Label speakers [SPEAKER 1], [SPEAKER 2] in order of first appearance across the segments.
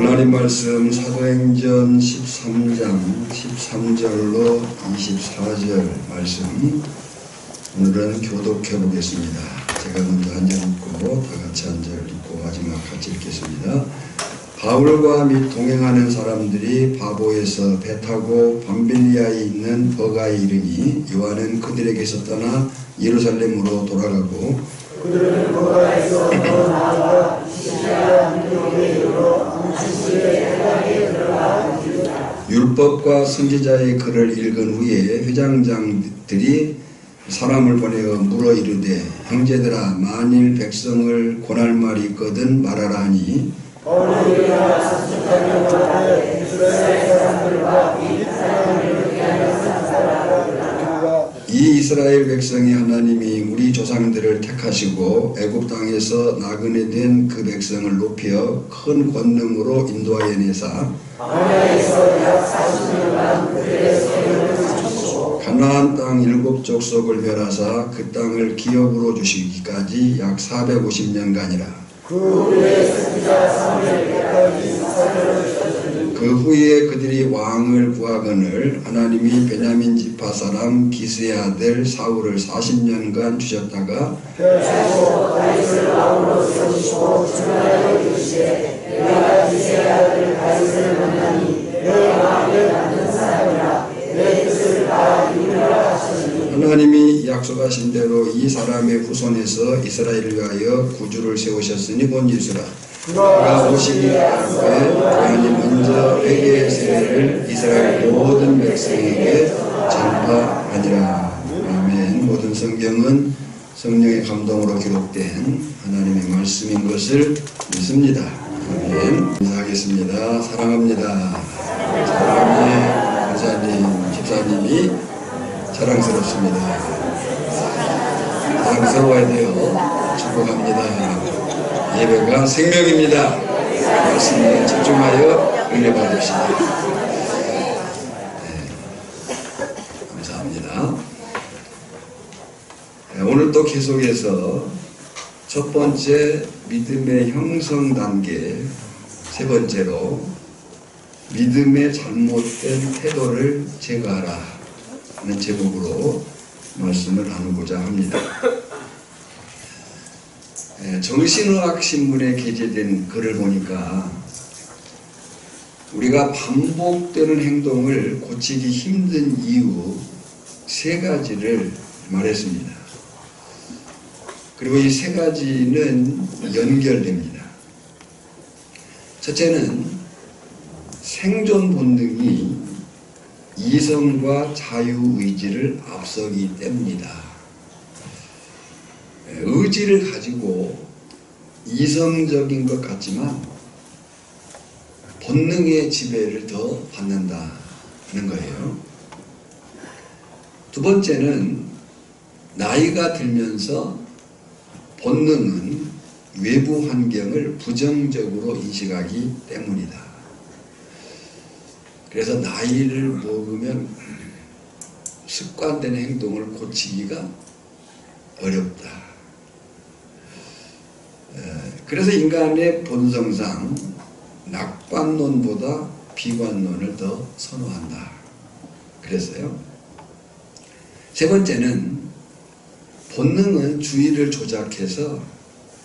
[SPEAKER 1] 하나님 말씀 사도행전 13장 13절로 24절 말씀 오늘은 교독해 보겠습니다. 제가 먼저 한 절 읽고 다 같이 한 절 읽고 마지막 같이 읽겠습니다. 바울과 및 동행하는 사람들이 바보에서 배 타고 밤빌리아에 있는 버가에 이르니 요한은 그들에게서 떠나 예루살렘으로 돌아가고
[SPEAKER 2] 그들은 버가에서 더 나아가 시리아 안디옥에 이르러 안식일에 회당에 들어가 이르다.
[SPEAKER 1] 율법과 선지자의 글을 읽은 후에 회장장들이 사람을 보내어 물어 이르되 형제들아 만일 백성을 권할 말이 있거든 말하라 하니
[SPEAKER 2] 바울이 일어나 사십자를 말하되 이스라엘 사람들과 이 사람을 이렇게 하여 상사하라.
[SPEAKER 1] 이 이스라엘 백성이 하나님이 우리 조상들을 택하시고 애굽 땅에서 나그네 된 그 백성을 높여 큰 권능으로 인도하여 내사
[SPEAKER 2] 광야에서 약 40년간 그들의 소명을 삼으시고
[SPEAKER 1] 가나안 땅 7족속을 멸하사 그 땅을 기업으로 주시기까지 약 450년간이라.
[SPEAKER 2] 그 후에 선지자 사무엘에게까지 사절을 주셨으니
[SPEAKER 1] 그 후에 그들이 왕을 구하거늘 하나님이 베냐민 지파 사람 기스의 아들 사울을 40년간 주셨다가
[SPEAKER 2] 펴시고 다윗을 왕으로 세우시고 주말에 이르시되 내가 기스의 아들 다윗을 만나니 내 마음에 맞는 사람이라 내 뜻을 다 이루리라 하시니
[SPEAKER 1] 하나님이 약속하신 대로 이 사람의 후손에서 이스라엘을 위하여 구주를 세우셨으니 본지수라. 그가 오시기 앞에 하나님 먼저 회개의 세례를 이스라엘 모든 백성에게 전파하니라. 아멘. 모든 성경은 성령의 감동으로 기록된 하나님의 말씀인 것을 믿습니다. 아멘. 인사하겠습니다. 사랑합니다. 사랑의 권사님, 집사님이 자랑스럽습니다. 자랑스러워야 돼요. 축복합니다. 예배가 생명입니다. 말씀에 집중하여 은혜 받으시기. 감사합니다. 오늘 또 계속해서 첫 번째 믿음의 형성 단계, 세 번째로 믿음의 잘못된 태도를 제거하라 하는 제목으로 말씀을 나누고자 합니다. 정신의학 신문에 게재된 글을 보니까 우리가 반복되는 행동을 고치기 힘든 이유 세 가지를 말했습니다. 그리고 이 세 가지는 연결됩니다. 첫째는 생존 본능이 이성과 자유의지를 앞서기 때문이다. 의지를 가지고 이성적인 것 같지만 본능의 지배를 더 받는다는 거예요. 두 번째는 나이가 들면서 본능은 외부 환경을 부정적으로 인식하기 때문이다. 그래서 나이를 먹으면 습관된 행동을 고치기가 어렵다. 그래서 인간의 본성상 낙관론보다 비관론을 더 선호한다. 그랬어요. 세 번째는 본능은 주의를 조작해서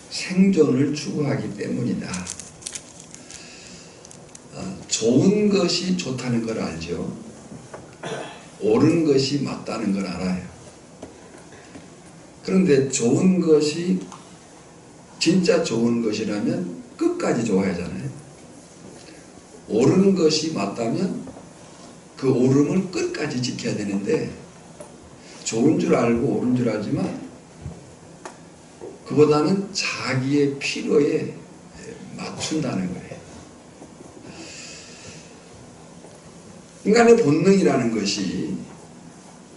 [SPEAKER 1] 생존을 추구하기 때문이다. 좋은 것이 좋다는 걸 알죠. 옳은 것이 맞다는 걸 알아요. 그런데 좋은 것이 진짜 좋은 것이라면 끝까지 좋아하잖아요. 옳은 것이 맞다면 그 옳음을 끝까지 지켜야 되는데 좋은 줄 알고 옳은 줄 알지만 그보다는 자기의 필요에 맞춘다는 거예요. 인간의 본능이라는 것이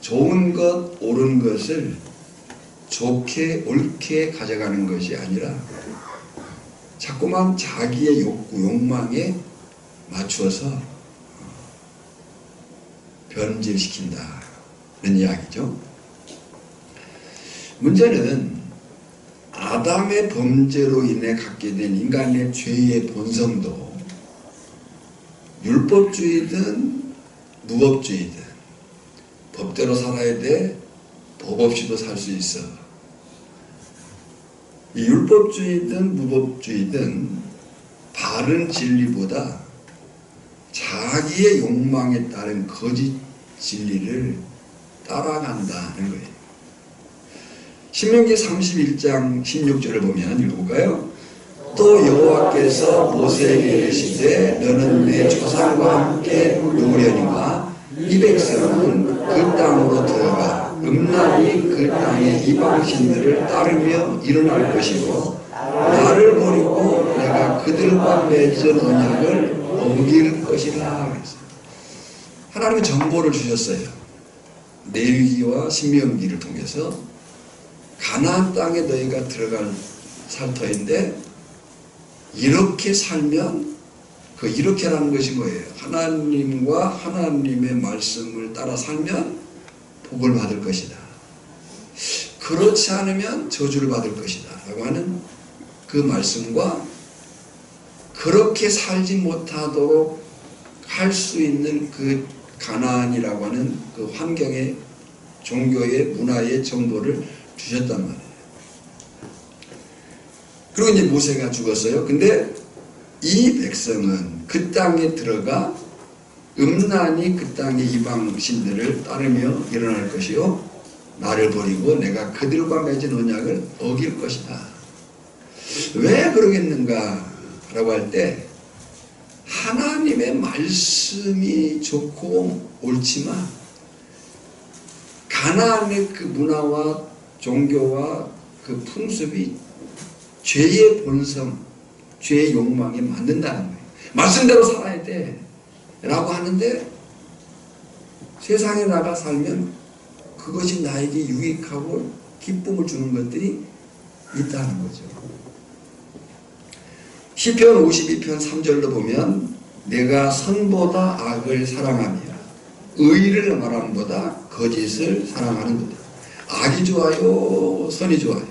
[SPEAKER 1] 좋은 것, 옳은 것을 좋게, 옳게 가져가는 것이 아니라 자꾸만 자기의 욕구, 욕망에 맞추어서 변질시킨다는 이야기죠. 문제는 아담의 범죄로 인해 갖게 된 인간의 죄의 본성도 율법주의든 무법주의든 법대로 살아야 돼. 법 없이도 살 수 있어. 이 율법주의든 무법주의든 바른 진리보다 자기의 욕망에 따른 거짓 진리를 따라간다는 거예요. 신명기 31장 16절을 보면 읽어볼까요? 또 여호와께서 모세에게 이르시되 너는 내 조상과 함께 누우려니와 이 백성은 그 땅으로 들어가 음란히 그 땅의 이방신들을 따르며 일어날 것이고 나를 버리고 내가 그들과 맺은 언약을 어길 것이라 그랬어요. 하나님은 정보를 주셨어요. 레위기와 신명기를 통해서 가나안 땅에 너희가 들어갈 살터인데 이렇게 살면 그 이렇게라는 것이 뭐예요? 하나님과 하나님의 말씀을 따라 살면 복을 받을 것이다. 그렇지 않으면 저주를 받을 것이다 라고 하는 그 말씀과 그렇게 살지 못하도록 할 수 있는 그 가나안이라고 하는 그 환경의 종교의 문화의 정보를 주셨단 말이에요. 그리고 이제 모세가 죽었어요. 근데 이 백성은 그 땅에 들어가 음란히 그 땅의 이방신들을 따르며 일어날 것이요 나를 버리고 내가 그들과 맺은 언약을 어길 것이다. 왜 그러겠는가 라고 할 때 하나님의 말씀이 좋고 옳지만 가나안의 그 문화와 종교와 그 풍습이 죄의 본성, 죄의 욕망에 맞는다는 거예요. 말씀대로 살아야 돼 라고 하는데 세상에 나가 살면 그것이 나에게 유익하고 기쁨을 주는 것들이 있다는 거죠. 시편 52편 3절로 보면 내가 선보다 악을 사랑하며 의를 말함보다 거짓을 사랑하는도다. 악이 좋아요? 선이 좋아요?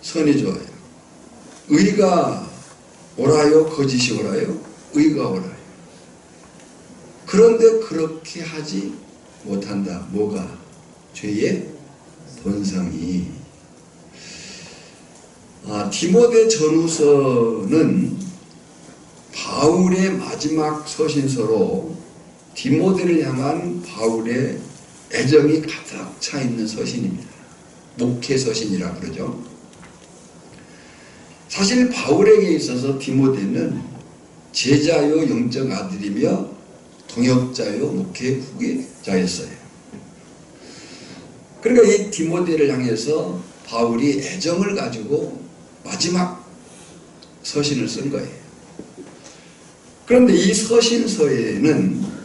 [SPEAKER 1] 선이 좋아요. 의가 옳아요? 거짓이 옳아요? 의가 옳아요. 그런데 그렇게 하지 못한다. 뭐가? 죄의 본성이. 디모데 전후서는 바울의 마지막 서신서로 디모데를 향한 바울의 애정이 가득 차 있는 서신입니다. 목회 서신이라 그러죠. 사실 바울에게 있어서 디모데는 제자요 영적 아들이며 동역자요 목회 후계자였어요. 그러니까 이 디모데를 향해서 바울이 애정을 가지고 마지막 서신을 쓴 거예요. 그런데 이 서신서에는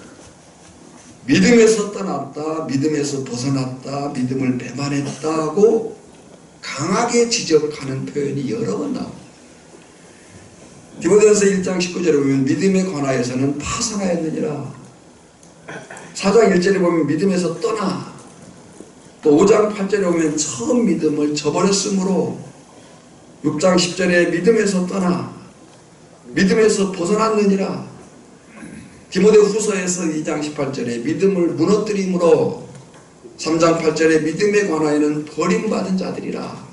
[SPEAKER 1] 믿음에서 떠났다, 믿음에서 벗어났다, 믿음을 배반했다고 강하게 지적하는 표현이 여러 번 나옵니다. 디모데전서 1장 19절에 보면 믿음에 관하여서는 파산하였느니라. 4장 1절에 보면 믿음에서 떠나. 또 5장 8절에 보면 처음 믿음을 저버렸으므로 6장 10절에 믿음에서 떠나. 믿음에서 벗어났느니라. 디모데 후서에서 2장 18절에 믿음을 무너뜨림으로 3장 8절에 믿음에 관하여는 버림받은 자들이라.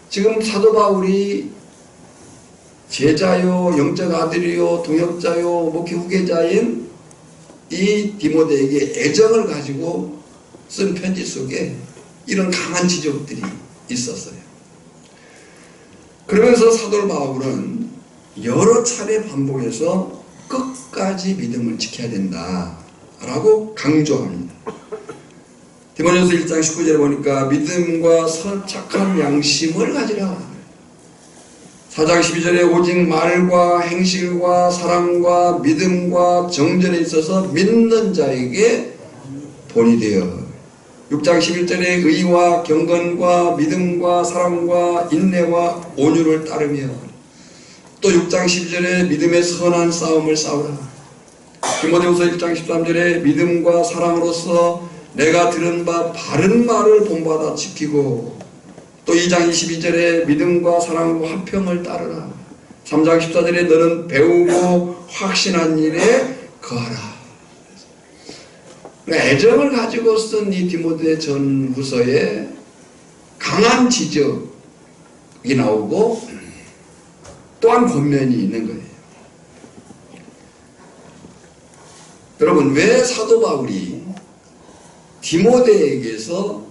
[SPEAKER 1] 지금 사도 바울이 제자요 영적 아들이요 동역자요 목회 후계자인 이 디모데에게 애정을 가지고 쓴 편지 속에 이런 강한 지적들이 있었어요. 그러면서 사도 바울은 여러 차례 반복해서 끝까지 믿음을 지켜야 된다라고 강조합니다. 디모데전서 1장 19절에 보니까 믿음과 착한 양심을 가지라. 4장 12절에 오직 말과 행실과 사랑과 믿음과 정절에 있어서 믿는 자에게 본이 되어 6장 11절에 의와 경건과 믿음과 사랑과 인내와 온유를 따르며 또 6장 12절에 믿음의 선한 싸움을 싸우라. 디모데후서 1장 13절에 믿음과 사랑으로서 내가 들은 바 바른 말을 본받아 지키고 또 2장 22절에 믿음과 사랑과 화평을 따르라. 3장 14절에 너는 배우고 확신한 일에 거하라. 애정을 가지고 쓴 이 디모데 전후서에 강한 지적이 나오고 또한 권면이 있는 거예요. 여러분, 왜 사도 바울이 디모데에게서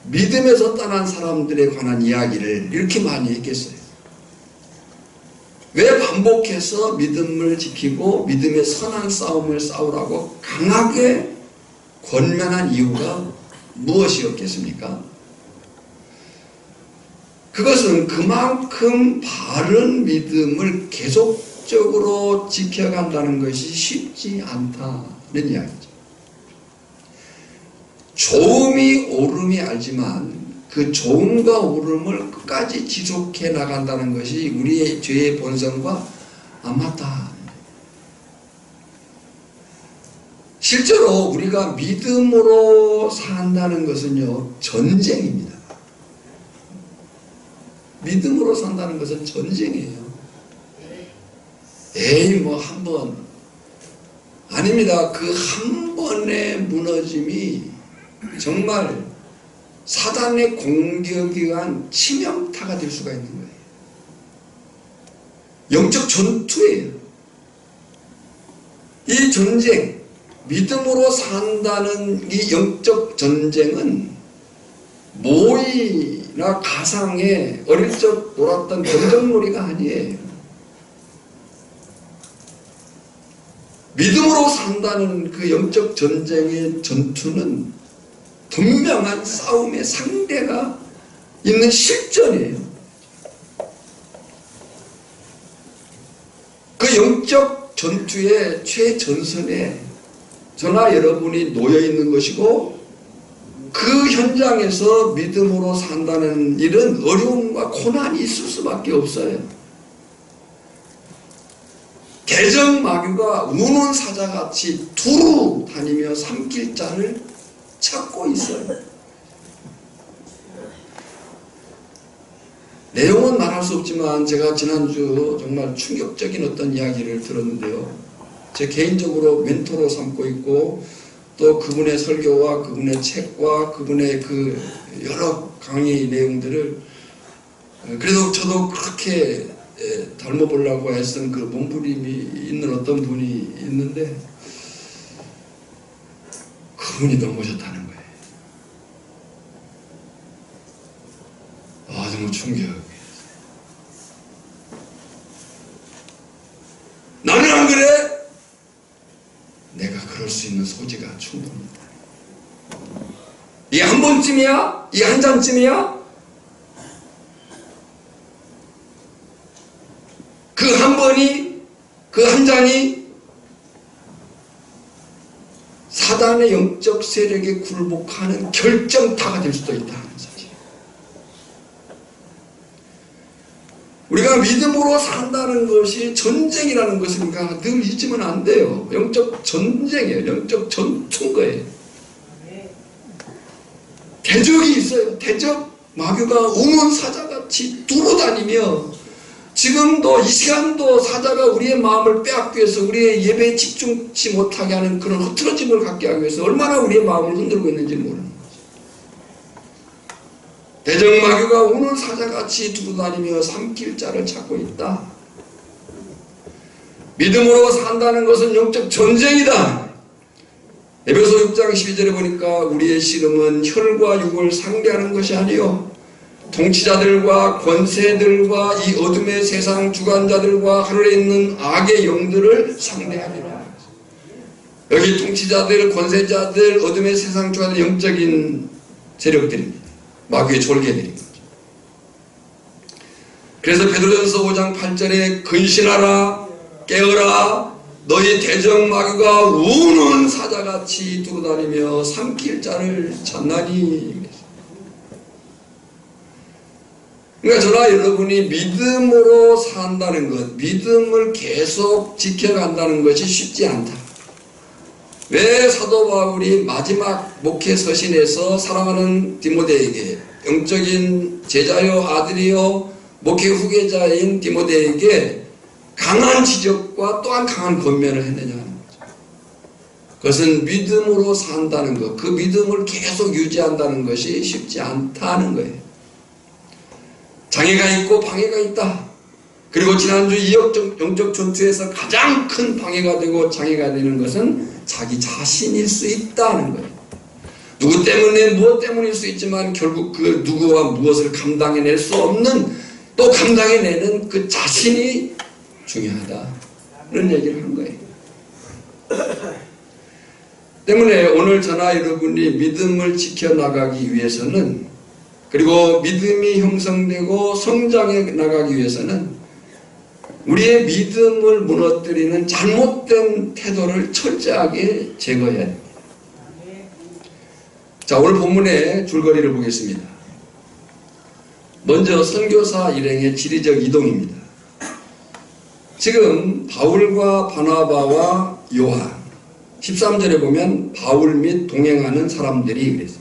[SPEAKER 1] 믿음에서 떠난 사람들에 관한 이야기를 이렇게 많이 했겠어요? 왜 반복해서 믿음을 지키고 믿음의 선한 싸움을 싸우라고 강하게 권면한 이유가 무엇이었겠습니까? 그것은 그만큼 바른 믿음을 계속적으로 지켜간다는 것이 쉽지 않다는 이야기죠. 좋음이 오름이 알지만 그 좋음과 오름을 끝까지 지속해 나간다는 것이 우리의 죄의 본성과 안 맞다. 실제로 우리가 믿음으로 산다는 것은요, 전쟁입니다. 믿음으로 산다는 것은 전쟁이에요. 에이, 뭐 한 번. 아닙니다. 그 한 번의 무너짐이 정말 사단의 공격에 의한 치명타가 될 수가 있는 거예요. 영적 전투예요. 이 전쟁, 믿음으로 산다는 이 영적 전쟁은 모의나 가상의 어릴 적 놀았던 전쟁놀이가 아니에요. 믿음으로 산다는 그 영적 전쟁의 전투는 분명한 싸움의 상대가 있는 실전이에요. 그 영적 전투의 최전선에 저나 여러분이 놓여 있는 것이고, 그 현장에서 믿음으로 산다는 일은 어려움과 고난이 있을 수밖에 없어요. 대적마귀가 우는 사자같이 두루 다니며 삼킬 자를 찾고 있어요. 내용은 말할 수 없지만 제가 지난주 정말 충격적인 어떤 이야기를 들었는데요. 제 개인적으로 멘토로 삼고 있고, 또 그분의 설교와 그분의 책과 그분의 그 여러 강의 내용들을 그래도 저도 그렇게 닮아보려고 애쓴 그 몸부림이 있는 어떤 분이 있는데, 그분이 넘어졌다는 거예요. 너무 충격이에요. 나는 안 그래? 내가 그럴 수 있는 소지가 충분합니다. 이 한 번쯤이야? 이 한 잔쯤이야? 그 한 번이, 그 한 잔이 사단의 영적 세력에 굴복하는 결정타가 될 수도 있다는 사실. 우리가 믿음으로 산다는 것이 전쟁이라는 것을 늘 잊으면 안 돼요. 영적 전쟁이에요. 영적 전투인 거예요. 대적이 있어요. 대적 마귀가 우문 사자같이 두루다니며, 지금도 이 시간도 사자가 우리의 마음을 빼앗기 위해서 우리의 예배에 집중치 못하게 하는 그런 흐트러짐을 갖게 하기 위해서 얼마나 우리의 마음을 흔들고 있는지 모르는 거죠. 대적마귀가 우는 사자같이 두루다니며 삼킬 자를 찾고 있다. 믿음으로 산다는 것은 영적 전쟁이다. 에베소 6장 12절에 보니까 우리의 씨름은 혈과 육을 상대하는 것이 아니요 통치자들과 권세들과 이 어둠의 세상 주관자들과 하늘에 있는 악의 영들을 상대하리라. 여기 통치자들, 권세자들, 어둠의 세상 주관자들, 영적인 세력들입니다. 마귀의 졸개들인 거죠. 그래서 베드로전서 5장 8절에 근신하라, 깨어라, 너희 대적 마귀가 우는 사자같이 두루다니며 삼킬 자를 찾나니. 그러니까 저나 여러분이 믿음으로 산다는 것, 믿음을 계속 지켜간다는 것이 쉽지 않다. 왜 사도 바울이 마지막 목회 서신에서 사랑하는 디모데에게 영적인 제자요 아들이요
[SPEAKER 3] 목회 후계자인 디모데에게 강한 지적과 또한 강한 권면을 했느냐 하는 거죠. 그것은 믿음으로 산다는 것, 그 믿음을 계속 유지한다는 것이 쉽지 않다는 거예요. 장애가 있고 방해가 있다. 그리고 지난주 영적 전투에서 가장 큰 방해가 되고 장애가 되는 것은 자기 자신일 수 있다는 거예요. 누구 때문에 무엇 때문일 수 있지만 결국 그 누구와 무엇을 감당해낼 수 없는, 또 감당해내는 그 자신이 중요하다는 얘기를 한 거예요. 때문에 오늘 저나 여러분이 믿음을 지켜나가기 위해서는, 그리고 믿음이 형성되고 성장해 나가기 위해서는 우리의 믿음을 무너뜨리는 잘못된 태도를 철저하게 제거해야 됩니다. 자, 오늘 본문의 줄거리를 보겠습니다. 먼저 선교사 일행의 지리적 이동입니다. 지금 바울과 바나바와 요한, 13절에 보면 바울 및 동행하는 사람들이 그랬어요.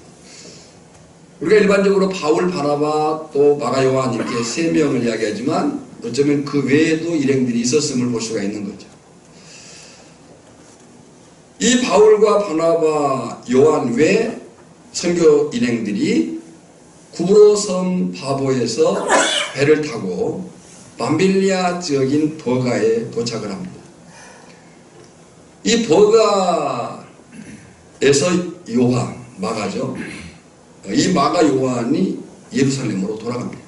[SPEAKER 3] 우리가 일반적으로 바울, 바나바, 또 마가, 요한 이렇게 세 명을 이야기하지만 어쩌면 그 외에도 일행들이 있었음을 볼 수가 있는 거죠. 이 바울과 바나바, 요한 외 선교 일행들이 구브로 섬 바보에서 배를 타고 밤빌리아 지역인 버가에 도착을 합니다. 이 버가에서 요한, 마가죠. 이 마가 요한이 예루살렘으로 돌아갑니다.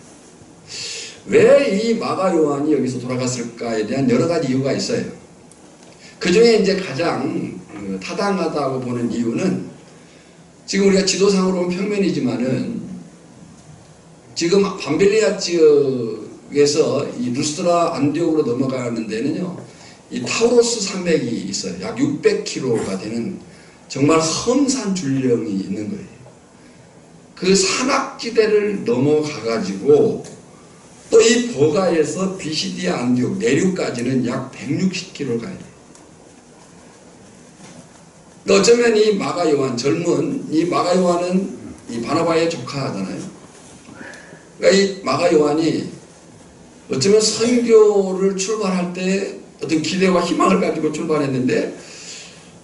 [SPEAKER 3] 왜 이 마가 요한이 여기서 돌아갔을까에 대한 여러 가지 이유가 있어요. 그 중에 이제 가장 타당하다고 보는 이유는, 지금 우리가 지도상으로 보면 평면이지만은 지금 밤빌리아 지역에서 이 루스드라 안디옥으로 넘어가는 데는요, 이 타우로스 산맥이 있어요. 약 600km가 되는 정말 험산 줄령이 있는 거예요. 그 산악지대를 넘어가가지고 또 이 버가에서 비시디아 안디옥 내륙까지는 약 160km 가야 돼요. 어쩌면 이 마가 요한, 젊은 이 마가 요한은 이 바나바의 조카잖아요. 그러니까 이 마가 요한이 어쩌면 선교를 출발할 때 어떤 기대와 희망을 가지고 출발했는데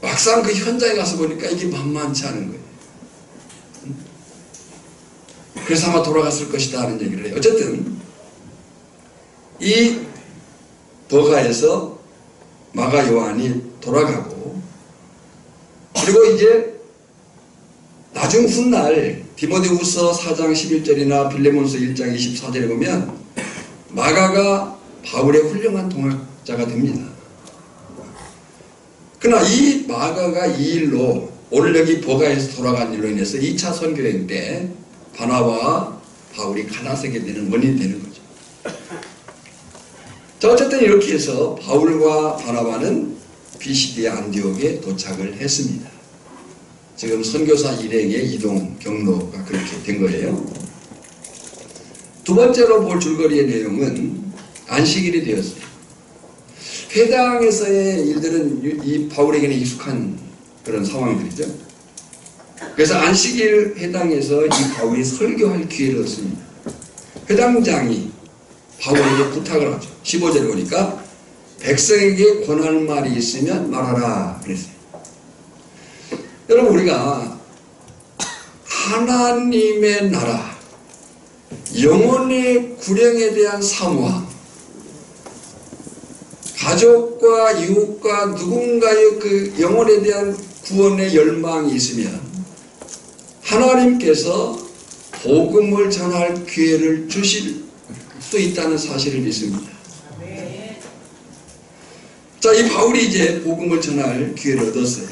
[SPEAKER 3] 막상 그 현장에 가서 보니까 이게 만만치 않은 거예요. 그래서 아마 돌아갔을 것이다 하는 얘기를 해요. 어쨌든 이 버가에서 마가 요한이 돌아가고, 그리고 이제 나중 훗날 디모데후서 4장 11절이나 빌레몬서 1장 24절에 보면 마가가 바울의 훌륭한 동역자가 됩니다. 그러나 이 마가가 이 일로, 오늘 여기 버가에서 돌아간 일로 인해서 2차 선교행 때 바나바와 바울이 가나세게 되는 원인이 되는 거죠. 자, 어쨌든 이렇게 해서 바울과 바나바는 비시디아 안디옥에 도착을 했습니다. 지금 선교사 일행의 이동 경로가 그렇게 된 거예요. 두 번째로 볼 줄거리의 내용은 안식일이 되었어요. 회당에서의 일들은 이 바울에게는 익숙한 그런 상황들이죠. 그래서 안식일 회당에서 이 바울이 설교할 기회를 얻습니다. 회당장이 바울에게 부탁을 하죠. 15절에 보니까 백성에게 권할 말이 있으면 말하라 그랬어요. 여러분, 우리가 하나님의 나라, 영혼의 구령에 대한 사모함, 가족과 이웃과 누군가의 그 영혼에 대한 구원의 열망이 있으면 하나님께서 복음을 전할 기회를 주실 수 있다는 사실을 믿습니다. 자, 이 바울이 이제 복음을 전할 기회를 얻었어요.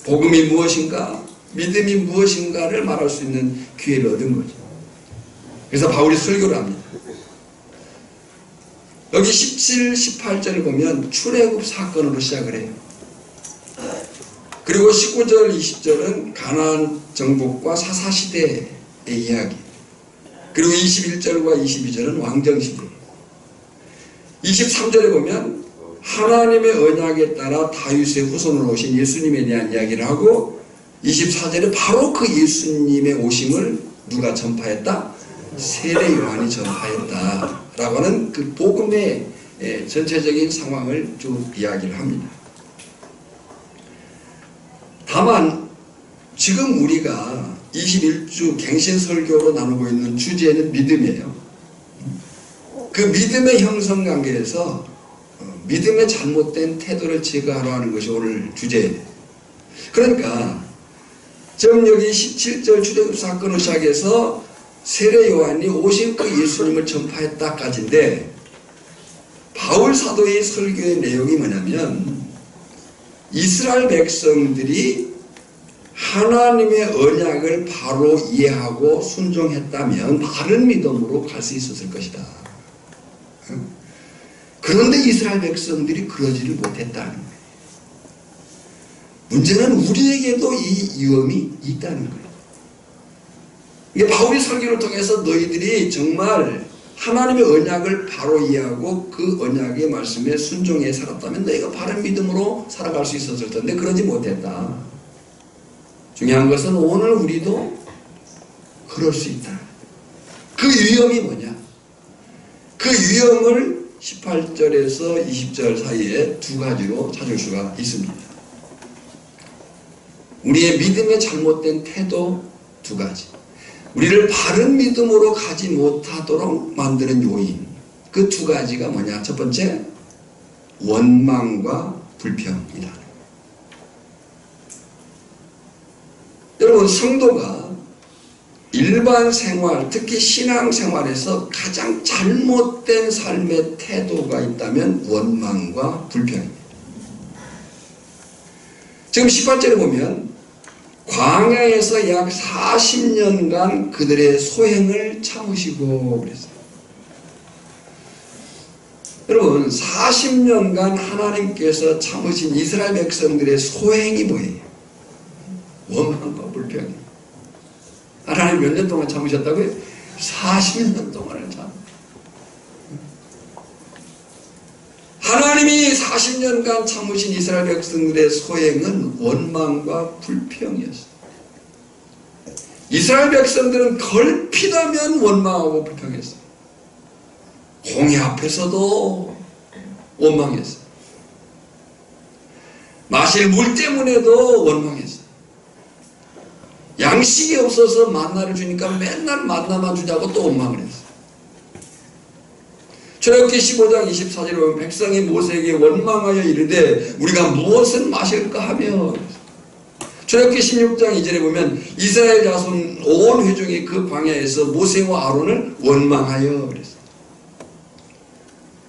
[SPEAKER 3] 복음이 무엇인가, 믿음이 무엇인가를 말할 수 있는 기회를 얻은 거죠. 그래서 바울이 설교를 합니다. 여기 17, 18절을 보면 출애굽 사건으로 시작을 해요. 그리고 19절, 20절은 가나안 정복과 사사시대의 이야기, 그리고 21절과 22절은 왕정시대, 23절에 보면 하나님의 언약에 따라 다윗의 후손으로 오신 예수님에 대한 이야기를 하고, 24절에 바로 그 예수님의 오심을 누가 전파했다?
[SPEAKER 1] 세례 요한이 전파했다라고 하는 그 복음의 전체적인 상황을 쭉 이야기를 합니다. 다만 지금 우리가 21주 갱신설교로 나누고 있는 주제는 믿음이에요. 그 믿음의 형성관계에서 믿음의 잘못된 태도를 제거하려 하는 것이 오늘 주제예요. 그러니까 지금 여기 17절 출애굽 사건을 시작해서 세례 요한이 오신 그 예수님을 전파했다까지인데, 바울 사도의 설교의 내용이 뭐냐면 이스라엘 백성들이 하나님의 언약을 바로 이해하고 순종했다면 바른 믿음으로 갈 수 있었을 것이다. 그런데 이스라엘 백성들이 그러지를 못했다는 거예요. 문제는 우리에게도 이 위험이 있다는 거예요. 이게 바울의 설교를 통해서 너희들이 정말 하나님의 언약을 바로 이해하고 그 언약의 말씀에 순종해 살았다면 너희가 바른 믿음으로 살아갈 수 있었을 텐데 그러지 못했다. 중요한 것은 오늘 우리도 그럴 수 있다. 그 위험이 뭐냐? 그 위험을 18절에서 20절 사이에 두 가지로 찾을 수가 있습니다. 우리의 믿음의 잘못된 태도 두 가지, 우리를 바른 믿음으로 가지 못하도록 만드는 요인, 그 두 가지가 뭐냐? 첫 번째, 원망과 불평이다. 여러분, 성도가 일반 생활, 특히 신앙생활에서 가장 잘못된 삶의 태도가 있다면 원망과 불평입니다. 지금 18절에 보면 광야에서 약 40년간 그들의 소행을 참으시고 그랬어요. 여러분, 40년간 하나님께서 참으신 이스라엘 백성들의 소행이 뭐예요? 원망과 불평이에요. 하나님 몇 년 동안 참으셨다고요? 40년 동안을 참. 하나님이 40년간 참으신 이스라엘 백성들의 소행은 원망과 불평이었어요. 이스라엘 백성들은 걸핏하면 원망하고 불평했어요. 홍해 앞에서도 원망했어요. 마실 물 때문에도 원망했어요. 양식이 없어서 만나를 주니까 맨날 만나만 주자고 또 원망을 했어요. 출애굽기 15장 24절에 보면 백성이 모세에게 원망하여 이르되 우리가 무엇을 마실까 하며, 출애굽기 16장 2절에 보면 이스라엘 자손 온 회중이 그 광야에서 모세와 아론을 원망하여 그랬어요.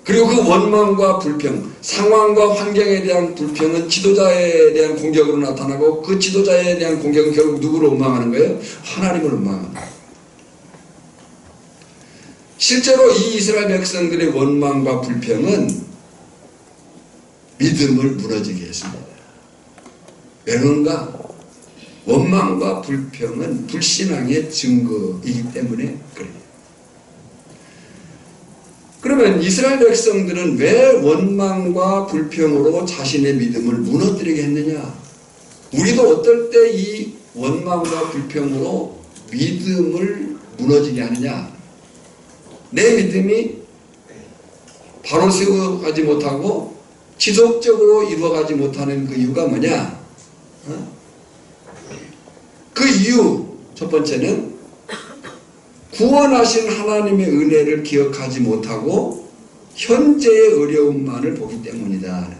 [SPEAKER 1] 그리고 그 원망과 불평, 상황과 환경에 대한 불평은 지도자에 대한 공격으로 나타나고, 그 지도자에 대한 공격은 결국 누구를 원망하는 거예요? 하나님을 원망하는 거예요. 실제로 이 이스라엘 백성들의 원망과 불평은 믿음을 무너지게 했습니다. 왜 그런가? 원망과 불평은 불신앙의 증거이기 때문에 그래요. 그러면 이스라엘 백성들은 왜 원망과 불평으로 자신의 믿음을 무너뜨리게 했느냐? 우리도 어떨 때 이 원망과 불평으로 믿음을 무너지게 하느냐? 내 믿음이 바로 세워가지 못하고 지속적으로 이루어가지 못하는 그 이유가 뭐냐? 그 이유 첫 번째는 구원하신 하나님의 은혜를 기억하지 못하고 현재의 어려움만을 보기 때문이다.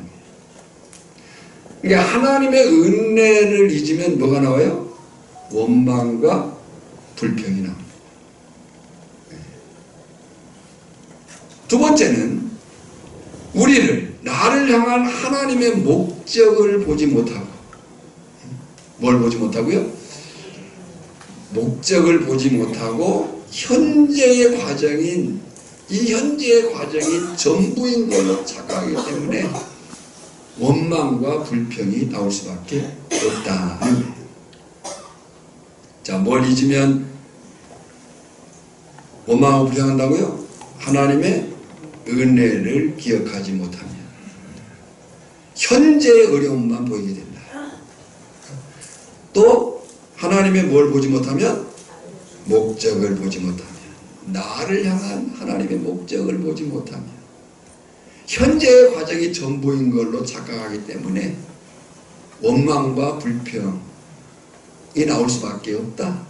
[SPEAKER 1] 그러니까 하나님의 은혜를 잊으면 뭐가 나와요? 원망과 불평이 나옵니다. 두 번째는 나를 향한 하나님의 목적을 보지 못하고, 뭘 보지 못하고요? 목적을 보지 못하고 현재의 과정이 전부인 걸로 착각하기 때문에 원망과 불평이 나올 수밖에 없다. 자, 뭘 잊으면 원망하고 불평한다고요? 하나님의 은혜를 기억하지 못하면 현재의 어려움만 보이게 된다. 또 하나님의 뭘 보지 못하면? 목적을 보지 못하면.
[SPEAKER 3] 나를 향한 하나님의 목적을 보지 못하며 현재의 과정이 전부인 걸로 착각하기 때문에 원망과 불평이 나올 수밖에 없다.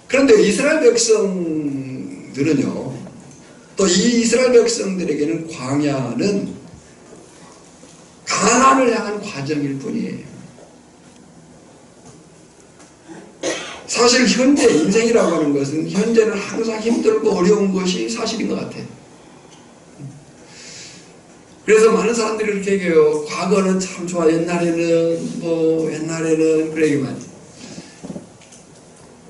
[SPEAKER 3] 그런데 이스라엘 백성들은요, 또 이 이스라엘 백성들에게는 광야는 가나안을 향한 과정일 뿐이에요. 사실 현재 인생이라고 하는 것은 현재는 항상 힘들고 어려운 것이 사실인 것 같아요. 그래서 많은 사람들이 이렇게 얘기해요. 과거는 참 좋아. 옛날에는 그래 얘기만.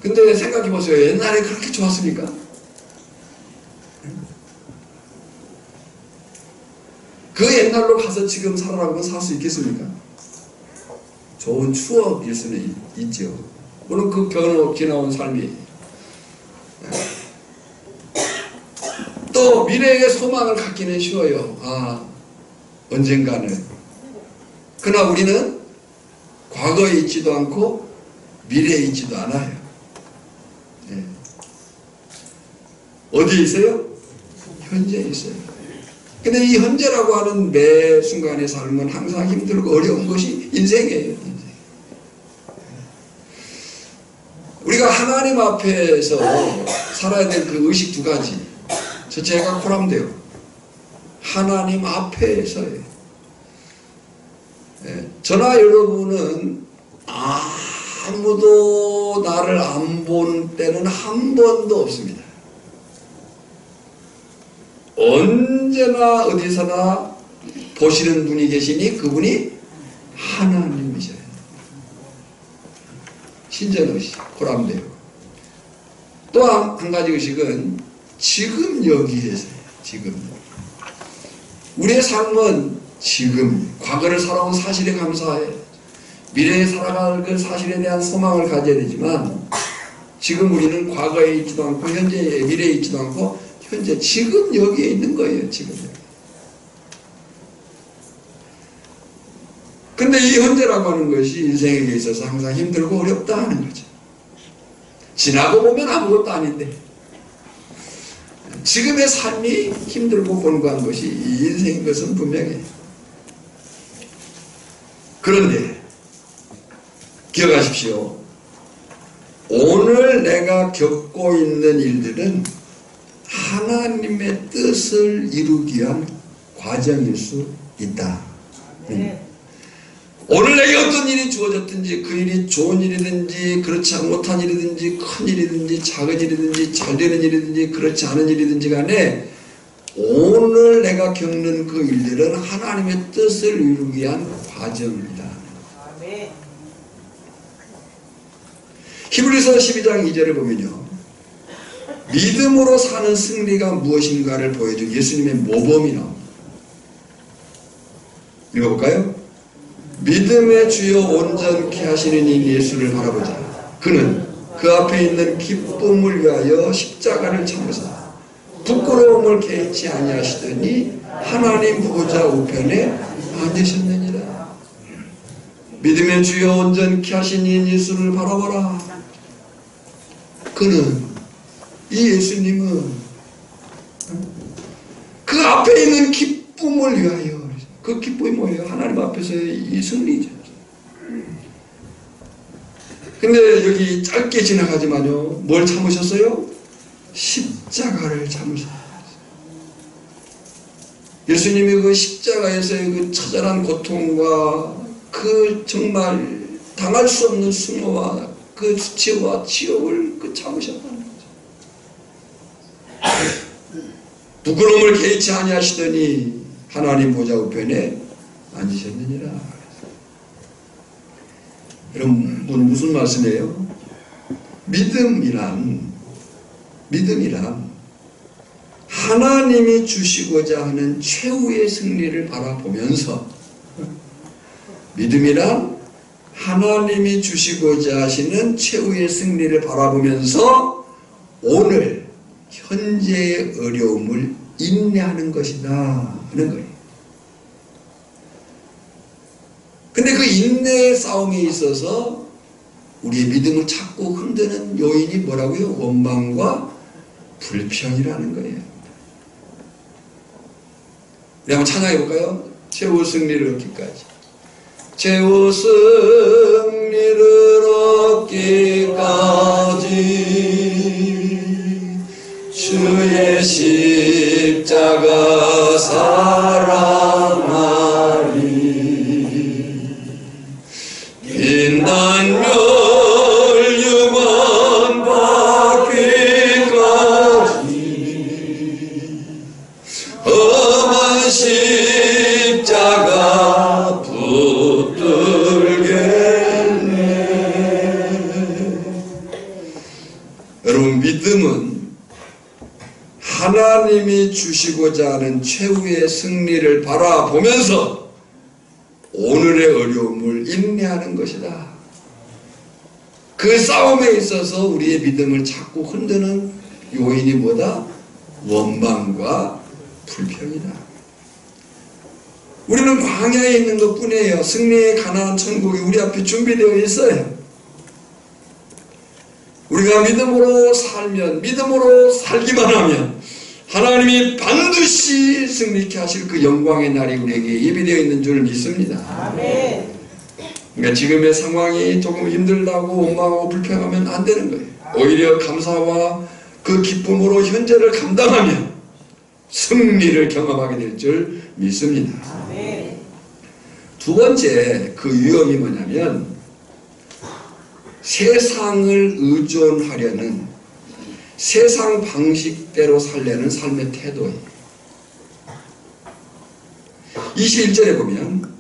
[SPEAKER 3] 근데 생각해 보세요. 옛날에 그렇게 좋았습니까? 그 옛날로 가서 지금 살아라고 살 수 있겠습니까? 좋은 추억일 수는 있죠. 물론 그 지나온 삶이. 또 미래의 소망을 갖기는 쉬워요. 언젠가는. 그러나 우리는 과거에 있지도 않고 미래에 있지도 않아요. 네. 어디에 있어요? 현재에 있어요. 근데 이 현재라고 하는 매 순간의 삶은 항상 힘들고 어려운 것이 인생이에요. 우리가 하나님 앞에서 살아야 될 그 의식 두 가지. 제가 코람돼요. 하나님 앞에서예요. 저나 여러분은 아무도 나를 안 본 때는 한 번도 없습니다. 언제나 어디서나 보시는 분이 계시니 그분이 하나님이셔요. 신전의식, 코람돼요. 또 한 가지 의식은 지금 여기에서요. 지금. 우리의 삶은 지금, 과거를 살아온 사실에 감사해. 미래에 살아갈 그 사실에 대한 소망을 가져야 되지만 지금 우리는 과거에 있지도 않고 현재에 미래에 있지도 않고 현재 지금 여기에 있는 거예요. 지금. 근데 이 현재라고 하는 것이 인생에게 있어서 항상 힘들고 어렵다 하는 거죠. 지나고 보면 아무것도 아닌데 지금의 삶이 힘들고 곤고한 것이 이 인생인 것은 분명해요. 그런데 기억하십시오. 오늘 내가 겪고 있는 일들은 하나님의 뜻을 이루기 위한 과정일 수 있다. 오늘 내게 어떤 일이 주어졌든지 그 일이 좋은 일이든지 그렇지 못한 일이든지 큰 일이든지 작은 일이든지 잘 되는 일이든지 그렇지 않은 일이든지 간에 오늘 내가 겪는 그 일들은 하나님의 뜻을 이루기 위한 과정입니다. 히브리서 12장 2절을 보면요, 믿음으로 사는 승리가 무엇인가를 보여준 예수님의 모범이 나옵니다. 읽어볼까요? 믿음의 주요 온전케 하시는 이 예수를 바라보자. 그는 그 앞에 있는 기쁨을 위하여 십자가를 참으사 부끄러움을 개의치 아니하시더니 하나님 보좌 우편에 앉으셨느니라. 믿음의 주요 온전케 하신 이 예수를 바라보라. 그는, 이 예수님은 그 앞에 있는 기쁨을 위하여, 그 기쁨이 뭐예요? 하나님 앞에서의 이 승리죠. 근데 여기 짧게 지나가지만요, 뭘 참으셨어요? 십자가를 참으셨어요. 예수님이 그 십자가에서의 그 처절한 고통과 그 정말 당할 수 없는 수모와 그 수치와 치욕을 참으셨다는 거죠. 부끄러움을 개의치 아니하시더니 하나님 보좌 우편에 앉으셨느니라. 여러분, 무슨 말씀이에요? 믿음이란 하나님이 주시고자 하는 최후의 승리를 바라보면서, 믿음이란 하나님이 주시고자 하시는 최후의 승리를 바라보면서 오늘 현재의 어려움을 인내하는 것이다 하는 거예요. 근데 그 인내의 싸움에 있어서 우리의 믿음을 자꾸 흔드는 요인이 뭐라고요? 원망과 불평이라는 거예요. 우리 한번 찬양해 볼까요? 최후 승리를 얻기까지. 최후 승리를 얻기까지 주의 십자가 사랑하리. 빛난 멸류관 받기까지 험한 십자가 붙들겠네. 여러분, 믿음은 하나님이 주시고자 하는 최후의 승리를 바라보면서 오늘의 어려움을 인내하는 것이다. 그 싸움에 있어서 우리의 믿음을 자꾸 흔드는 요인이 뭐다? 원망과 불평이다. 우리는 광야에 있는 것 뿐이에요. 승리의 가나안 천국이 우리 앞에 준비되어 있어요. 우리가 믿음으로 살면, 믿음으로 살기만 하면 하나님이 반드시 승리케 하실 그 영광의 날이 우리에게 예비되어 있는 줄 믿습니다.
[SPEAKER 2] 아멘.
[SPEAKER 3] 그러니까 지금의 상황이 조금 힘들다고 원망하고 불평하면 안 되는 거예요. 오히려 감사와 그 기쁨으로 현재를 감당하면 승리를 경험하게 될 줄 믿습니다.
[SPEAKER 2] 아멘.
[SPEAKER 3] 두 번째 그 위험이 뭐냐면 세상을 의존하려는, 세상 방식대로 살려는 삶의 태도예요. 21절에 보면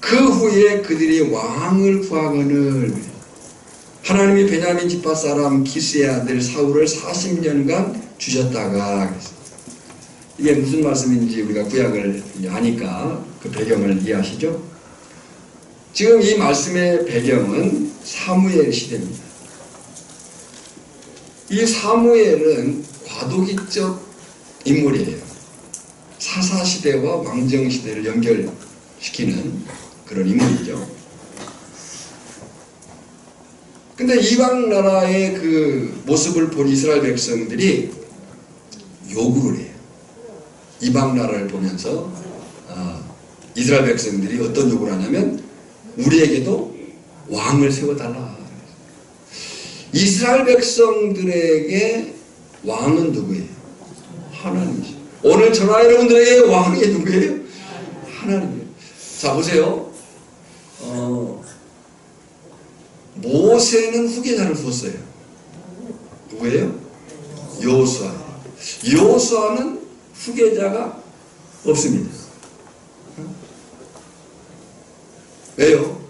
[SPEAKER 3] 그 후에 그들이 왕을 구하거늘 하나님이 베냐민 지파 사람 기스의 아들 사울을 40년간 주셨다가 그랬어요. 이게 무슨 말씀인지 우리가 구약을 아니까 그 배경을 이해하시죠? 지금 이 말씀의 배경은 사무엘 시대입니다. 이 사무엘은 과도기적 인물이에요. 사사시대와 왕정시대를 연결시키는 그런 인물이죠. 근데 이방 나라의 그 모습을 본 이스라엘 백성들이 요구를 해요. 이방 나라를 보면서 이스라엘 백성들이 어떤 요구를 하냐면 우리에게도 왕을 세워달라. 이스라엘 백성들에게 왕은 누구예요? 하나님이죠. 오늘 저나 여러분들에게 왕이 누구예요? 하나님이에요. 자, 보세요. 모세는 후계자를 두었어요. 누구예요? 여호수아. 여호수아는 후계자가 없습니다. 왜요?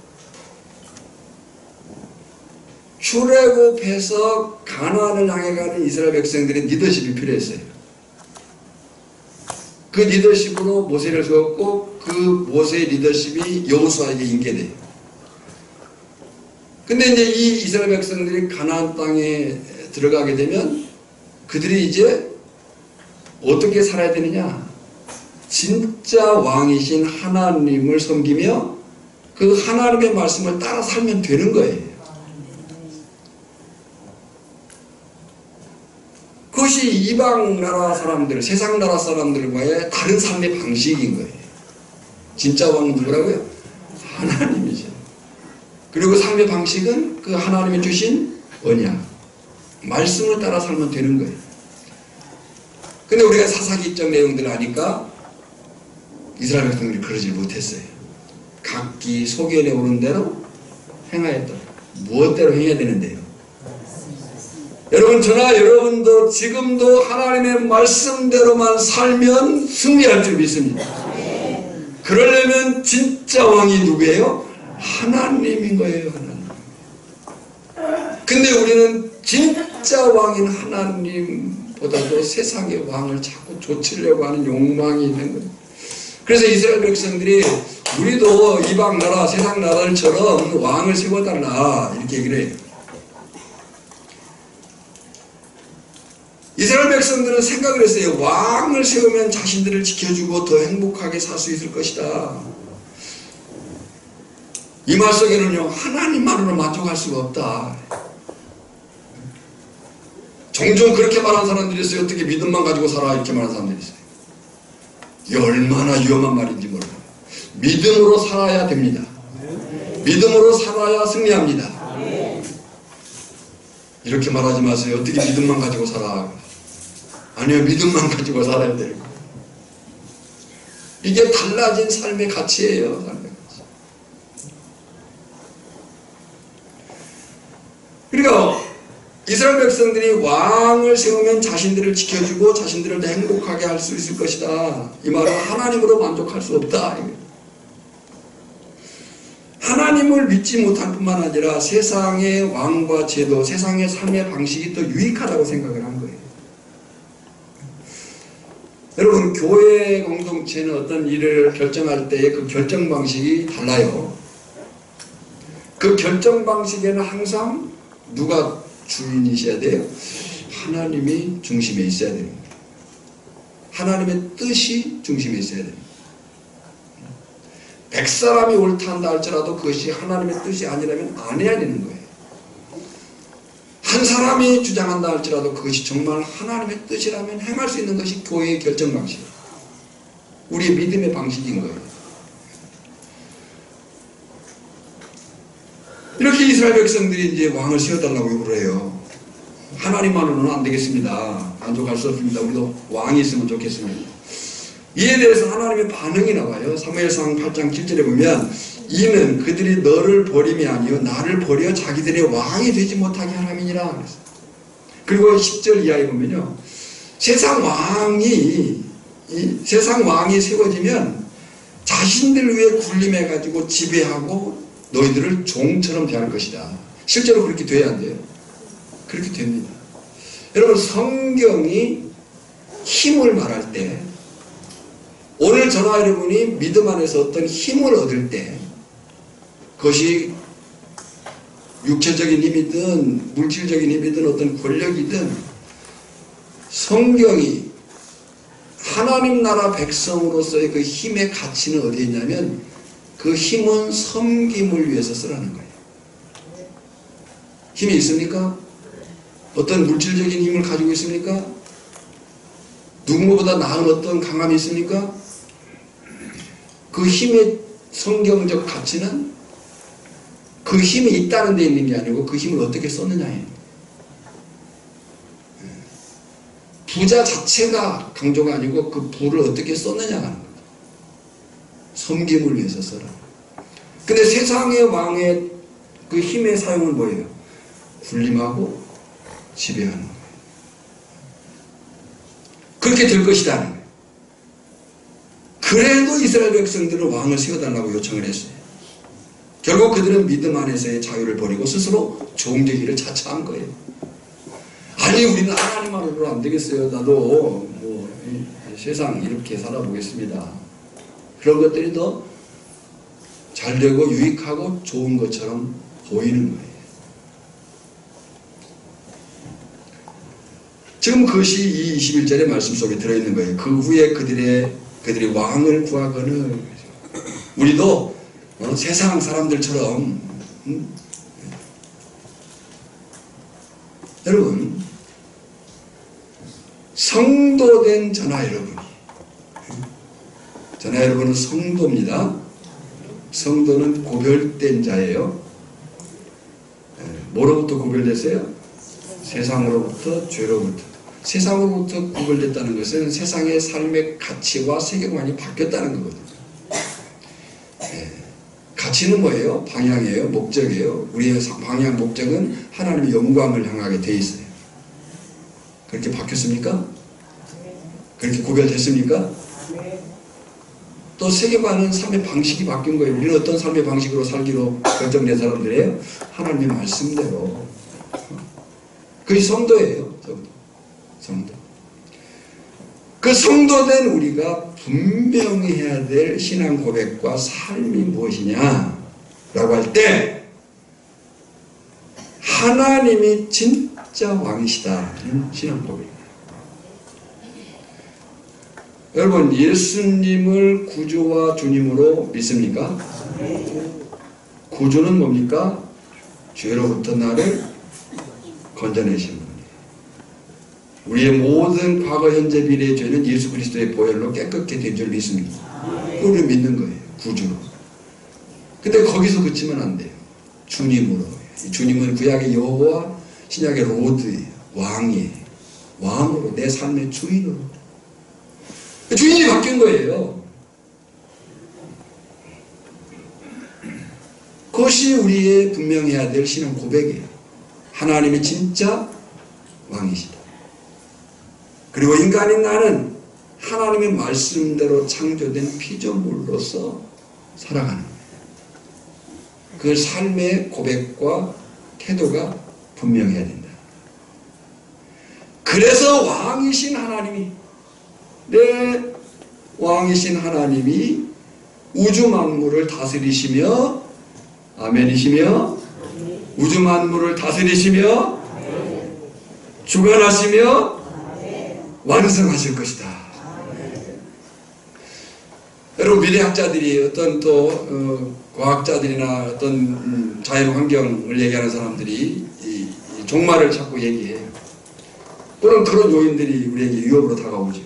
[SPEAKER 3] 출애굽해서 가나안을 향해 가는 이스라엘 백성들의 리더십이 필요했어요. 그 리더십으로 모세를 세웠고 그 모세의 리더십이 여호수아에게 인계돼요. 근데 이제 이 이스라엘 백성들이 가나안 땅에 들어가게 되면 그들이 이제 어떻게 살아야 되느냐? 진짜 왕이신 하나님을 섬기며 그 하나님의 말씀을 따라 살면 되는 거예요. 그것이 이방 나라 사람들, 세상 나라 사람들과의 다른 삶의 방식인 거예요. 진짜 왕은 누구라고요? 하나님이죠. 그리고 삶의 방식은 그 하나님이 주신 언약, 말씀을 따라 살면 되는 거예요. 근데 우리가 사사기적 내용들을 아니까 이스라엘 백성들이 그러지 못했어요. 각기 소견에 오른 대로 행하였다. 무엇대로 행해야 되는데요? 여러분, 저나 여러분도 지금도 하나님의 말씀대로만 살면 승리할 줄 믿습니다. 그러려면 진짜 왕이 누구예요? 하나님인 거예요. 하나님. 근데 우리는 진짜 왕인 하나님보다도 세상의 왕을 자꾸 좇으려고 하는 욕망이 있는 거예요. 그래서 이스라엘 백성들이 우리도 이방 나라, 세상 나라들처럼 왕을 세워달라 이렇게 얘기를 해요. 이스라엘 백성들은 생각을 했어요. 왕을 세우면 자신들을 지켜주고 더 행복하게 살 수 있을 것이다. 이 말 속에는요, 하나님만으로 만족할 수가 없다. 종종 그렇게 말하는 사람들이 있어요. 어떻게 믿음만 가지고 살아 이렇게 말하는 사람들이 있어요. 이게 얼마나 위험한 말인지 모르겠어요. 믿음으로 살아야 됩니다. 믿음으로 살아야 승리합니다. 이렇게 말하지 마세요. 어떻게 믿음만 가지고 살아. 아니요, 믿음만 가지고 살아야 되는 거예요. 이게 달라진 삶의 가치예요. 삶의 가치. 그러니까 이스라엘 백성들이 왕을 세우면 자신들을 지켜주고 자신들을 더 행복하게 할 수 있을 것이다. 이 말은 하나님으로 만족할 수 없다. 하나님을 믿지 못할 뿐만 아니라 세상의 왕과 제도, 세상의 삶의 방식이 더 유익하다고 생각을 한 거예요. 여러분, 교회 공동체는 어떤 일을 결정할 때의 그 결정 방식이 달라요. 그 결정 방식에는 항상 누가 주인이셔야 돼요? 하나님이 중심에 있어야 됩니다. 하나님의 뜻이 중심에 있어야 됩니다. 100사람이 옳다 한다 할지라도 그것이 하나님의 뜻이 아니라면 안 해야 되는 거예요. 한 사람이 주장한다 할지라도 그것이 정말 하나님의 뜻이라면 행할 수 있는 것이 교회의 결정 방식이에요. 우리의 믿음의 방식인 거예요. 이렇게 이스라엘 백성들이 이제 왕을 세워달라고 요구를 해요. 하나님만으로는 안 되겠습니다. 만족할 수 없습니다. 우리도 왕이 있으면 좋겠습니다. 이에 대해서 하나님의 반응이 나와요. 사무엘상 8장 7절에 보면 이는 그들이 너를 버림이 아니요 나를 버려 자기들의 왕이 되지 못하게 하함이니라. 그리고 10절 이하에 보면요, 세상 왕이 세워지면 자신들 위해 군림해가지고 지배하고 너희들을 종처럼 대할 것이다. 실제로 그렇게 돼야 안 돼요? 그렇게 됩니다. 여러분, 성경이 힘을 말할 때, 오늘 저나 여러분이 믿음 안에서 어떤 힘을 얻을 때, 그것이 육체적인 힘이든 물질적인 힘이든 어떤 권력이든, 성경이 하나님 나라 백성으로서의 그 힘의 가치는 어디에 있냐면 그 힘은 섬김을 위해서 쓰라는 거예요. 힘이 있습니까? 어떤 물질적인 힘을 가지고 있습니까? 누구보다 나은 어떤 강함이 있습니까? 그 힘의 성경적 가치는 그 힘이 있다는 데 있는 게 아니고 그 힘을 어떻게 썼느냐예요. 부자 자체가 강조가 아니고 그 부를 어떻게 썼느냐가 하는 거예요. 섬김을 위해서 써라. 근데 세상의 왕의 그 힘의 사용은 뭐예요? 군림하고 지배하는 거예요. 그렇게 될 것이라는 거예요. 그래도 이스라엘 백성들은 왕을 세워달라고 요청을 했어요. 결국 그들은 믿음 안에서의 자유를 버리고 스스로 종되기를 자처한 거예요. 아니, 우리는 하나님만으로 안 되겠어요. 나도 세상 이렇게 살아보겠습니다. 그런 것들이 더 잘되고 유익하고 좋은 것처럼 보이는 거예요. 지금 그것이 이 21절의 말씀 속에 들어있는 거예요. 그 후에 그들이 왕을 구하거늘. 우리도 세상 사람들처럼 여러분, 성도된 저나 여러분은 성도입니다. 성도는 구별된 자예요. 뭐로부터 구별됐어요? 세상으로부터, 죄로부터. 세상으로부터 구별됐다는 것은 세상의 삶의 가치와 세계관이 바뀌었다는 거거든요. 가치는 뭐예요? 방향이에요? 목적이에요? 우리의 방향, 목적은 하나님의 영광을 향하게 돼 있어요. 그렇게 바뀌었습니까? 그렇게 구별됐습니까? 또 세계관은 삶의 방식이 바뀐 거예요. 우리는 어떤 삶의 방식으로 살기로 결정된 사람들이에요? 하나님의 말씀대로. 그것이 성도예요. 성도. 그 성도된 우리가 분명히 해야 될 신앙 고백과 삶이 무엇이냐 라고 할 때, 하나님이 진짜 왕이시다는 신앙 고백입니다. 여러분, 예수님을 구주와 주님으로 믿습니까? 구주는 뭡니까? 죄로부터 나를 건져내신 분이에요. 우리의 모든 과거, 현재, 미래의 죄는 예수 그리스도의 보혈로 깨끗게 된 줄 믿습니다. 그걸 믿는 거예요. 구주로. 근데 거기서 그치면 안 돼요. 주님으로. 주님은 구약의 여호와, 신약의 로드예요. 왕이에요. 왕으로, 내 삶의 주인으로. 주인이 바뀐 거예요. 그것이 우리의 분명해야 될 신앙 고백이에요. 하나님이 진짜 왕이시다. 그리고 인간인 나는 하나님의 말씀대로 창조된 피조물로서 살아가는 거예요. 그 삶의 고백과 태도가 분명해야 된다. 그래서 왕이신 하나님이, 왕이신 하나님이 우주 만물을 다스리시며, 아멘이시며, 우주 만물을 다스리시며, 주관하시며, 완성하실 것이다. 여러분, 미래학자들이 어떤 또 과학자들이나 어떤 자연 환경을 얘기하는 사람들이 이 종말을 자꾸 얘기해요. 그런 요인들이 우리에게 위협으로 다가오죠.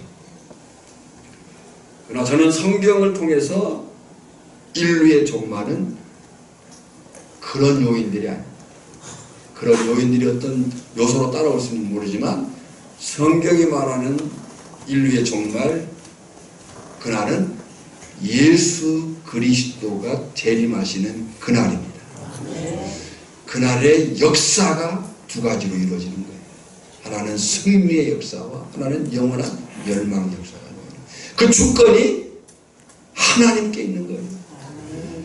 [SPEAKER 3] 그러나 저는 성경을 통해서 인류의 종말은 그런 요인들이 아닙니다. 그런 요인들이 어떤 요소로 따라올 수는 모르지만 성경이 말하는 인류의 종말, 그날은 예수 그리스도가 재림하시는 그날입니다. 그날의 역사가 두 가지로 이루어지는 거예요. 하나는 승리의 역사와 하나는 영원한 멸망 역사가 있는 그 주권이 하나님께 있는 거예요.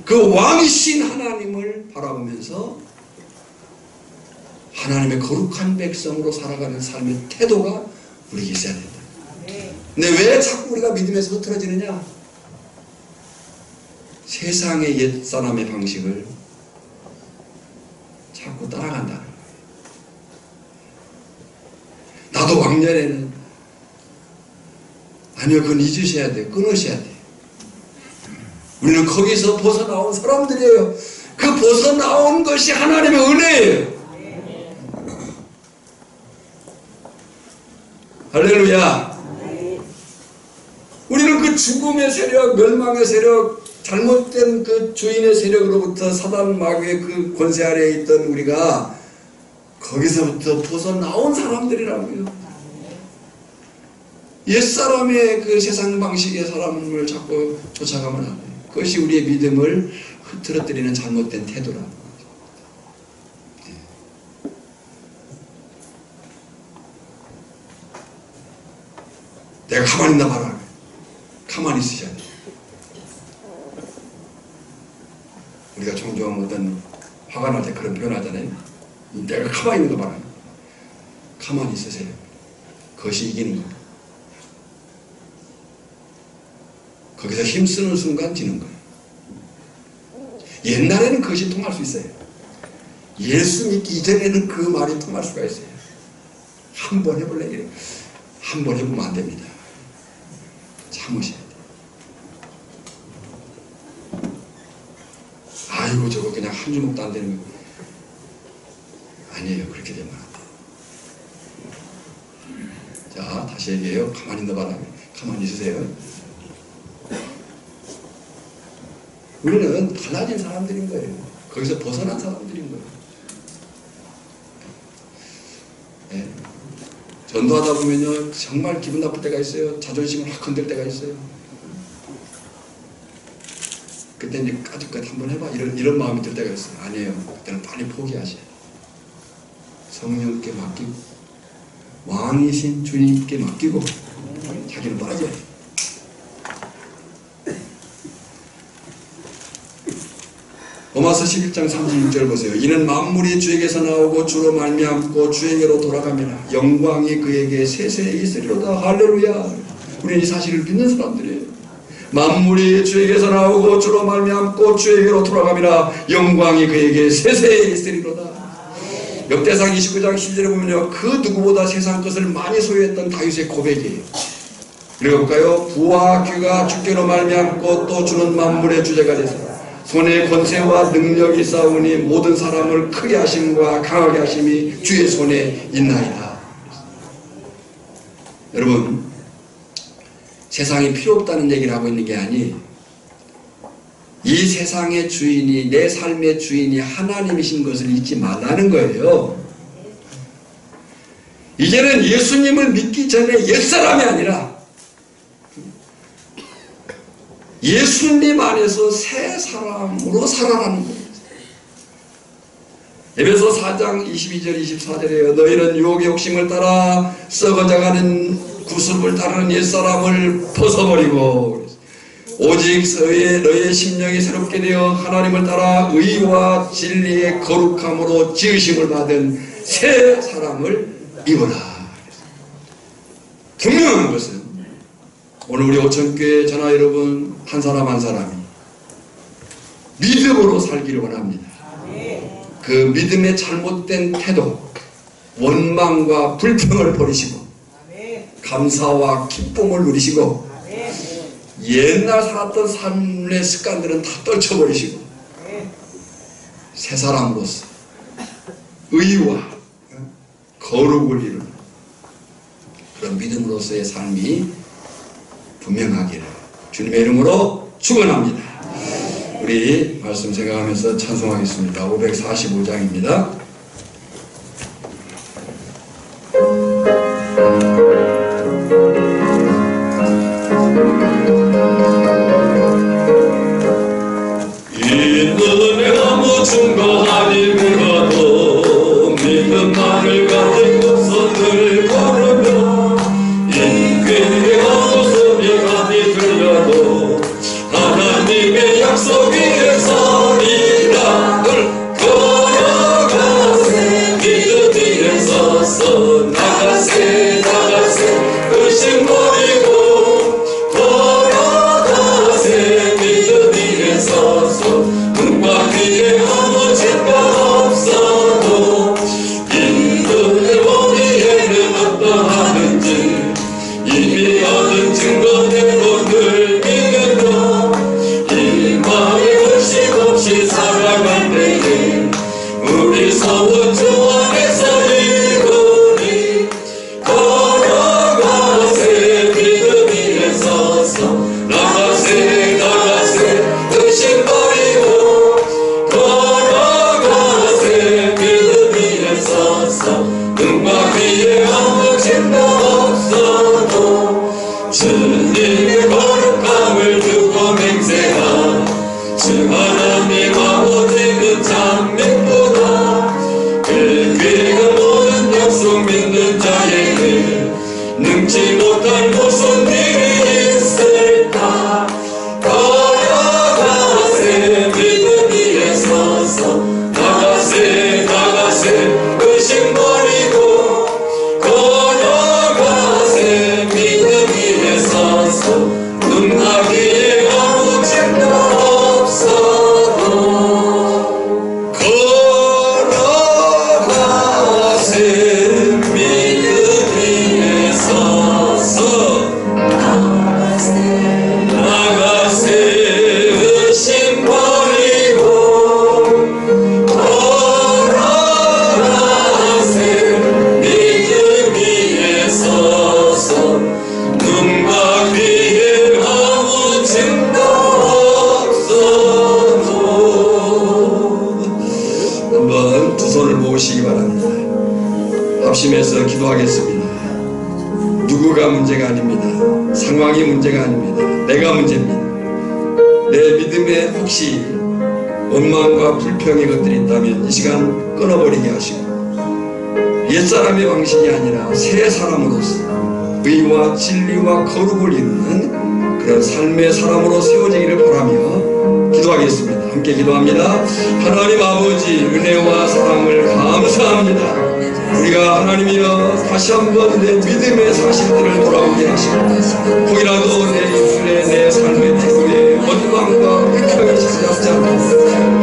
[SPEAKER 3] 그 왕이신 하나님을 바라보면서 하나님의 거룩한 백성으로 살아가는 삶의 태도가 우리에게 있어야 된다. 근데 왜 자꾸 우리가 믿음에서 흐트러지느냐? 세상의 옛사람의 방식을 자꾸 따라간다는 거예요. 나도 왕년에는, 아니요, 그건 잊으셔야 돼요. 끊으셔야 돼요. 우리는 거기서 벗어나온 사람들이에요. 그 벗어나온 것이 하나님의 은혜예요. 할렐루야. 우리는 그 죽음의 세력, 멸망의 세력, 잘못된 그 주인의 세력으로부터 사단 마귀의 그 권세 아래에 있던 우리가 거기서부터 벗어나온 사람들이라고요. 옛사람의 그 세상 방식의 사람을 자꾸 쫓아가면 안 돼요. 그것이 우리의 믿음을 흐트러뜨리는 잘못된 태도라는 거죠. 내가 가만히 있나 봐라. 가만히 있으셔야 돼요. 우리가 종종 어떤 화가 날 때 그런 표현 하잖아요. 내가 가만히 있는 거 봐라. 가만히 있으세요. 그것이 이기는 겁니다. 거기서 힘쓰는 순간 지는 거예요. 옛날에는 그것이 통할 수 있어요. 예수 믿기 이전에는 그 말이 통할 수가 있어요. 한번 해볼래? 이래. 한번 해보면 안 됩니다. 참으셔야 돼요. 아이고 저거 그냥 한 주먹도 안 되는 거. 아니에요. 그렇게 되면 안 돼요. 자, 다시 얘기해요. 가만히 있는 바람에 가만히 있으세요. 우리는 달라진 사람들인 거예요. 거기서 벗어난 사람들인 거예요. 네. 전도하다 보면요, 정말 기분 나쁠 때가 있어요. 자존심을 확 건들 때가 있어요. 그때 이제 까짓것 한번 해봐. 이런 마음이 들 때가 있어요. 아니에요. 그때는 빨리 포기하셔야 돼요. 성령께 맡기고, 왕이신 주님께 맡기고, 자기는 빠져야 돼요. 로마서 11장 36절 보세요. 이는 만물이 주에게서 나오고 주로 말미암고 주에게로 돌아가면 영광이 그에게 세세히 있으리로다. 할렐루야. 우리는 이 사실을 믿는 사람들이에요. 만물이 주에게서 나오고 주로 말미암고 주에게로 돌아가면 영광이 그에게 세세히 있으리로다. 역대상 29장 10절에 보면요, 그 누구보다 세상 것을 많이 소유했던 다윗의 고백이에요. 읽어볼까요? 부와 귀가 주께로 말미암고 또 주는 만물의 주제가 되서 손에 권세와 능력이 싸우니 모든 사람을 크게 하심과 강하게 하심이 주의 손에 있나이다. 여러분, 세상이 필요 없다는 얘기를 하고 있는 게 아니, 이 세상의 주인이, 내 삶의 주인이 하나님이신 것을 잊지 말라는 거예요. 이제는 예수님을 믿기 전에 옛사람이 아니라 예수님 안에서 새 사람으로 살아가는 거예요. 에베소 4장 22절 24절에요. 너희는 유혹의 욕심을 따라 썩어져가는 구습을 따르는 옛사람을 벗어버리고 오직 너희의 심령이 새롭게 되어 하나님을 따라 의와 진리의 거룩함으로 지으심을 받은 새 사람을 입어라. 분명한 것은 오늘 우리 오천교회 전하 여러분 한 사람 한 사람이 믿음으로 살기를 원합니다. 그 믿음의 잘못된 태도, 원망과 불평을 버리시고 감사와 기쁨을 누리시고 옛날 살았던 삶의 습관들은 다 떨쳐버리시고 새 사람으로서 의와 거룩을 이루는 그런 믿음으로서의 삶이 분명하기를 주님의 이름으로 축원합니다. 우리 말씀 생각하면서 찬송하겠습니다. 545장입니다.
[SPEAKER 4] 인근에 아무 증거 아니더라도 믿음만을 가지고 손을 걸으며 인근에 아무 소리가 들려도 하나님의 약속 위에 서리라 늘 걸어가세 믿음 위에 서서 나가세 나가세 의심 버리고 걸어가세 믿음 위에 서서 눈과 귀에 아무 증거 없어도 인도의 머리에는 어떠하는지 이미 얻은 증거대로 늘 믿으며 이 마음에 의심 없이 살아갈 때에 우리 소원 주 안에서 이루리 걸어가세 믿음 위에 서서 나가세 나가세 의심 버리고 걸어가세 믿음 위에 서서 눈과 귀에 아무 증거 없어도 주님의 거룩함을 두고 맹세하 주 하나님 아버지 그 장명보다 그 귀가 모든 약속 믿는 자에게 능치 못할 무슨 일이 있을까 걸어가세 믿음 위에 서서 나가세 나가세 의심 버리고 걸어가세 믿음 위에 서서 눈과 귀에 아무 증거 없어도 걸어가세 믿음 위에 서서 나가세 의심 버리고 걸어가세 믿음 위에 서서 눈과 귀에 아무 증거 없어도
[SPEAKER 3] 한번 두 손을 모으시기 바랍니다. 합심해서 기도하겠습니다. 누구가 문제가 아닙니다. 상황이 문제가 아닙니다. 내가 문제입니다. 내 믿음에 혹시 원망과 불평의 것들이 있다면 이 시간 끊어버리게 하시고 옛사람의 방식이 아니라 새 사람으로서 의와 진리와 거룩을 이루는 그런 삶의 사람으로 세워지기를 바라며 기도하겠습니다. 함께 기도합니다. 하나님 아버지 은혜와 사랑을 감사합니다. 우리가 하나님이여 다시 한번 내 믿음의 사실들을 돌아오게 하시고 혹이라도 내 입술에 내 삶의 태도에 원망과 불평이 찾아오지 않고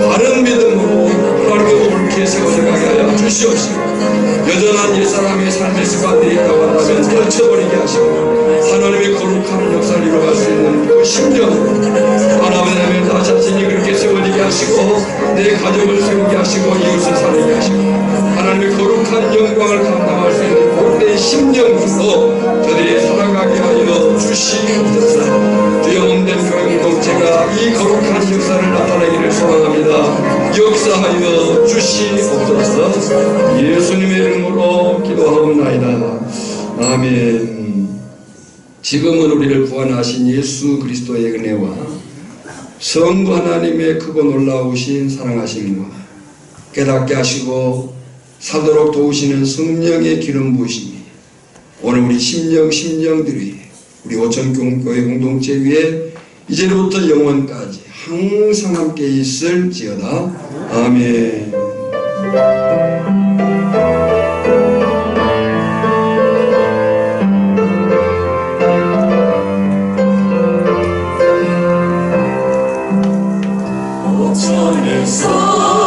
[SPEAKER 3] 바른 믿음으로 하나님의 옳게 세워져 가게 하여 주시옵시고 여전한 옛사람의 삶의 습관들이 있다고 한다면 떨쳐버리게 하시고 하나님의 거룩한 역사를 이루어갈 수 있는 그 심령으로 하나님의 나 자신이 그렇게 세워지게 하시고 내 가족을 세우게 하시고 이웃을 살리게 하시고 하나님의 거룩한 영광을 감당할 수 있는 복된 심령으로 저들이 살아가게 하여 주시옵소서. 영혼된 교회공동체가 이 거룩한 역사를 나타내기를 소망합니다. 역사하여 주시옵소서. 예수님의 이름으로 기도하옵나이다. 아멘. 지금은 우리를 구원하신 예수 그리스도의 은혜와 성부 하나님의 크고 놀라우신 사랑하심과 깨닫게 하시고 살도록 도우시는 성령의 기름 부으심이 오늘 우리 심령들이 우리 오천교회 공동체 위에 이제부터 영원까지 항상 함께 있을지어다. 아멘.
[SPEAKER 4] 오천에서